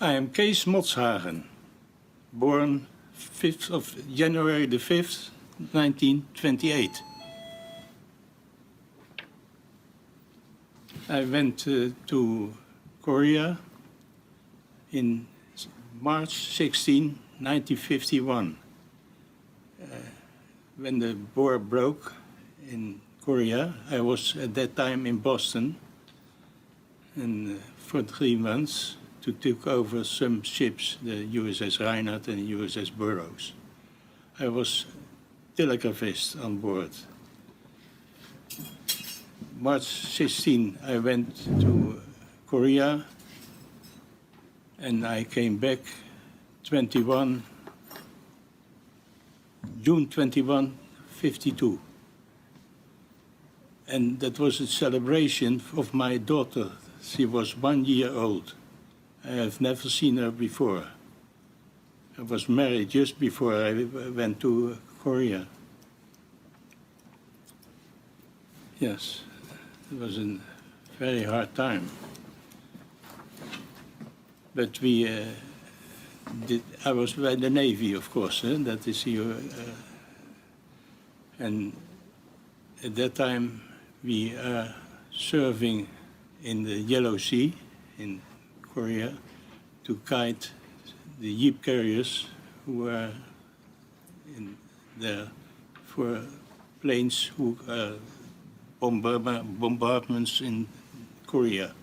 I am Kees Motshagen, born 5th of January the 5th, 1928. I went to Korea in March 16, 1951. When the war broke in Korea, I was at that time in Boston, and for 3 months to take over some ships, the USS Reinhardt and USS Burroughs. I was telegraphist on board. March 16, I went to Korea, and I came back June 21, 52. And that was a celebration of my daughter. She was 1 year old. I have never seen her before. I was married just before I went to Korea. Yes, it was a very hard time. But I was by the Navy, of course, that is here. And at that time, we are serving in the Yellow Sea in Korea to guide the jeep carriers who are in there for planes who are bombardments in Korea.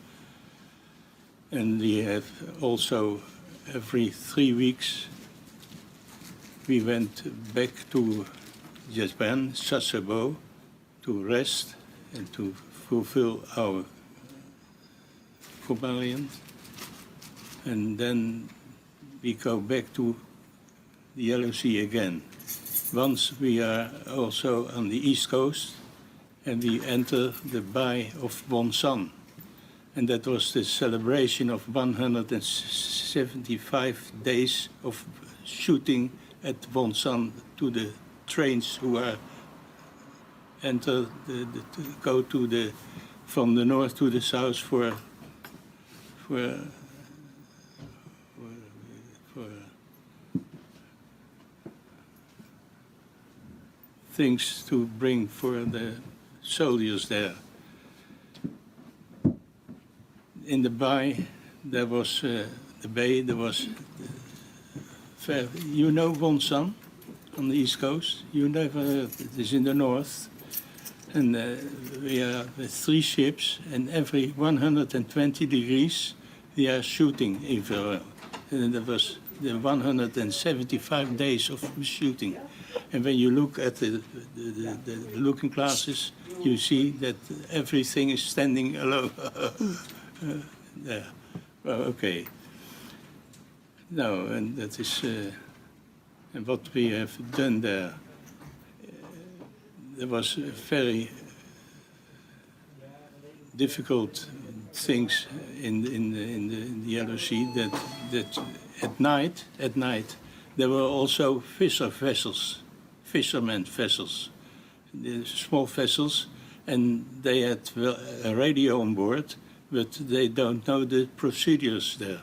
And we have also, every 3 weeks, we went back to Japan, Sasebo, to rest and to fulfill our command. And then we go back to the Yellow Sea again. Once we are also on the East Coast, and we enter the Bay of Wonsan. And that was the celebration of 175 days of shooting at Wonsan to the trains who are go to from the north to the south for things to bring for the soldiers there. In the bay, there was you know Wonsan on the East Coast? You never heard. It is in the north. And we are with 3 ships, and every 120 degrees, they are shooting infrared. And there was the 175 days of shooting. And when you look at the looking glasses, you see that everything is standing alone. There. Well, okay. No, and that is and what we have done there. There was very difficult things in the Yellow Sea. That at night there were also fishermen vessels, the small vessels, and they had a radio on board, but they don't know the procedures there.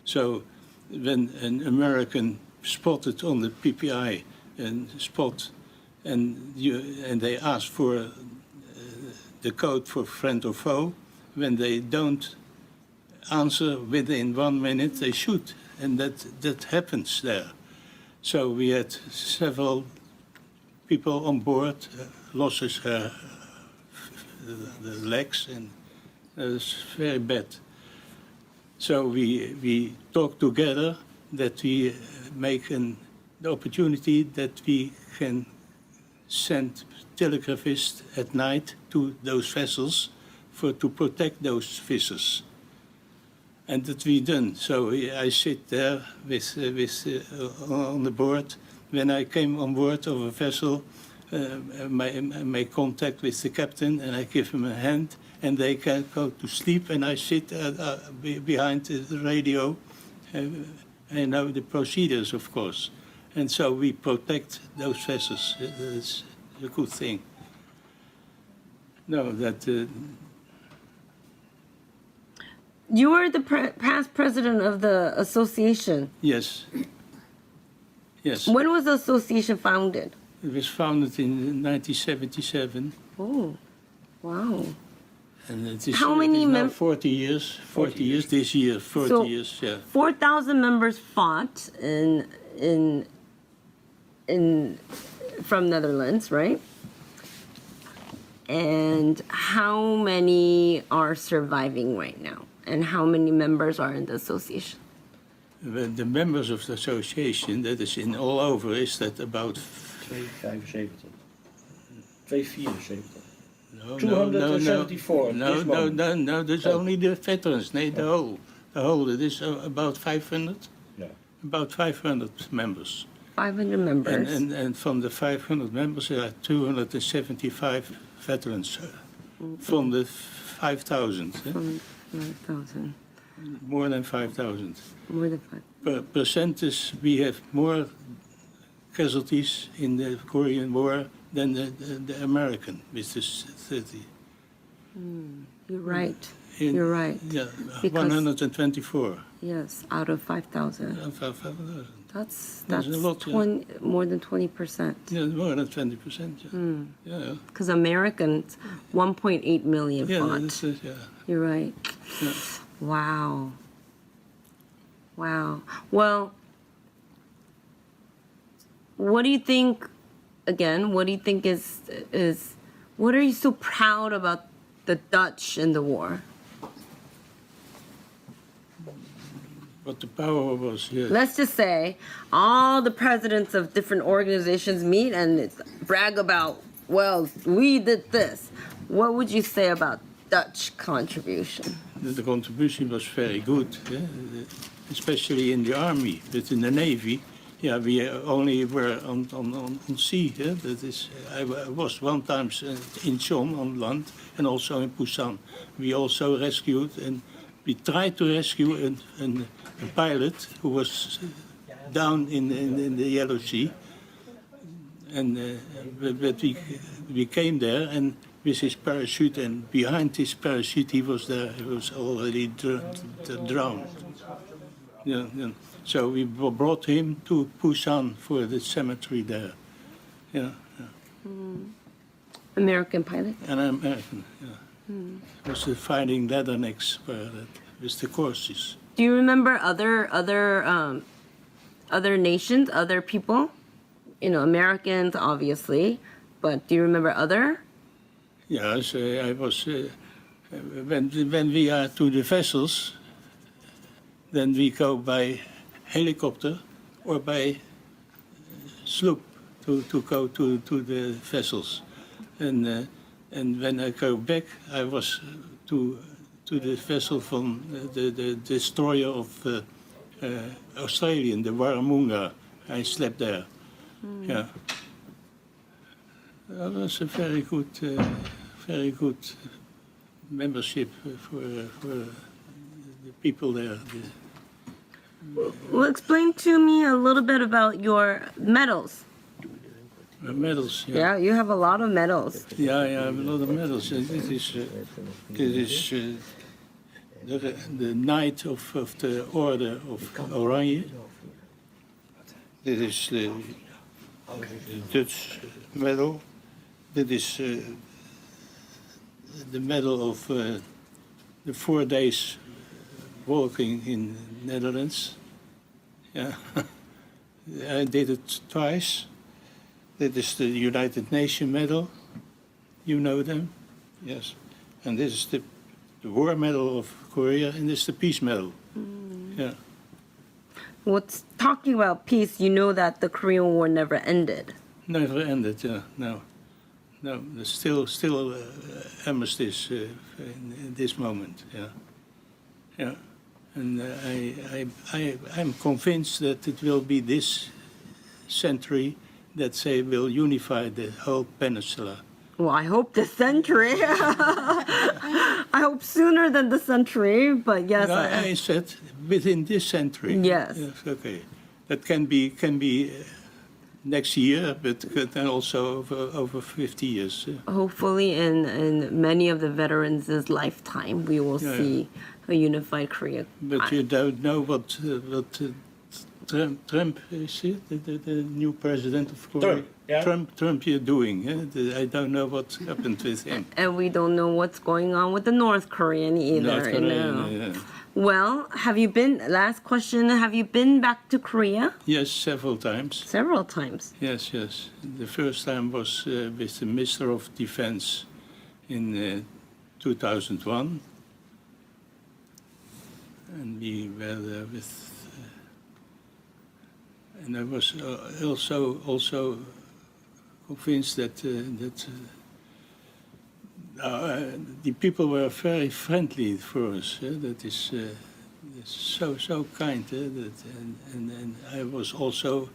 So when an American spotted on the PPI and they ask for the code for friend or foe, when they don't answer within 1 minute, they shoot, and that happens there. So we had several people on board losses the legs, and it was very bad. So we talked together that we make the opportunity that we can send telegraphists at night to those vessels to protect those fishers. And that we done. So I sit there on the board. When I came on board of a vessel, I make contact with the captain, and I give him a hand, and they can go to sleep, and I sit behind the radio. I know the procedures, of course. And so we protect those vessels. It's a good thing. No, that You were the past president of the association. Yes. Yes. When was the association founded? It was founded in 1977. Oh, wow. And it is, How many it is now 40 years. 40 years this year. 40 So, years, yeah. 4,000 members fought from Netherlands, right? And how many are surviving right now? And how many members are in the association? The members of the association, that is in all over, is that about 275. 274. no, 274. No, there's only the veterans. No, the whole. It is about 500. No. About 500 members. 500 members. And from the 500 members, there are 275 veterans from the 5,000. From 5,000. More than 5,000. More than 5. Per percentage, we have more casualties in the Korean War than the American, which is 30. You're right. In- You're right. Yeah, Because- 124. Yes, out of 5,000. 5,000. That's That's a lot, yeah. 20, more than 20%. Yeah, more than 20%. Yeah, yeah. Because Americans, 1.8 million Yeah, fought. that's it, yeah. You're right. Yeah. Wow. Wow. Well, what do you think, again, what do you think is what are you so proud about the Dutch in the war? What the power was, yeah. Let's just say all the presidents of different organizations meet and brag about, well, we did this. What would you say about Dutch contribution? The contribution was very good, yeah? Especially in the army, but in the navy, yeah, we only were on sea. Yeah? That is, I was one time in Chon on land and also in Busan. We also rescued and we tried to rescue a pilot who was down in the Yellow Sea. And but we came there and with his parachute, and behind his parachute he was there. He was already drowned. Yeah, yeah. So we brought him to Busan for the cemetery there. Yeah, yeah. American pilot? An American. Yeah. It was the fighting leathernecks with the corpses. Do you remember other nations, other people? You know, Americans, obviously, but do you remember other? Yes, I was. When we are to the vessels, then we go by helicopter or by sloop to go to the vessels, and when I go back, I was to the vessel from the destroyer of Australian, the Warramunga. I slept there. Yeah, that was a very good membership for the people there. Well, explain to me a little bit about your medals. Medals. Yeah, you have a lot of medals. Yeah, I have a lot of medals. And it is the Knight of the Order of Oranje. Dit is the Dutch medal. Dit is the medal of the 4 days walking in Netherlands. Yeah, I did it twice. Dit is the United Nations medal. You know them, yes. And this is the War Medal of Korea, and this is the Peace Medal. Yeah. What's talking about peace? You know that the Korean War never ended. Never ended. Yeah. No. There's still armistice in this moment. Yeah. Yeah. And I'm convinced that it will be this century that they will unify the whole peninsula. Well, I hope this century. I hope sooner than the century, but yes. No, I said within this century. Yes. Okay. That can be next year, but then also over 50 years. Hopefully, in many of the veterans' lifetime, we will Yeah. see a unified Korea. But you don't know what Trump is it? The new president of Korea. Trump, yeah. Trump, you're doing. I don't know what happened with him. And we don't know what's going on with the North Korean either. North you Korea, know. yeah. Well, last question, have you been back to Korea? Yes, several times. Several times. Yes. The first time was with the Minister of Defense in 2001. And we were there with... and I was also convinced that the people were very friendly for us. That is so kind. And I was also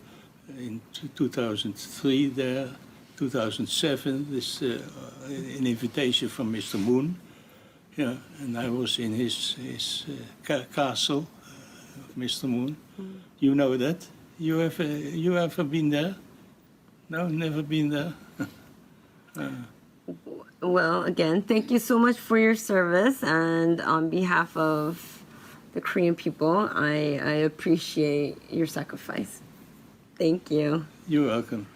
in 2003 there, 2007. This an invitation from Mr. Moon. Yeah, and I was in his castle, Mr. Moon. You know that? You ever been there? No, never been there. Well, again, thank you so much for your service, and on behalf of the Korean people, I appreciate your sacrifice. Thank you. You're welcome.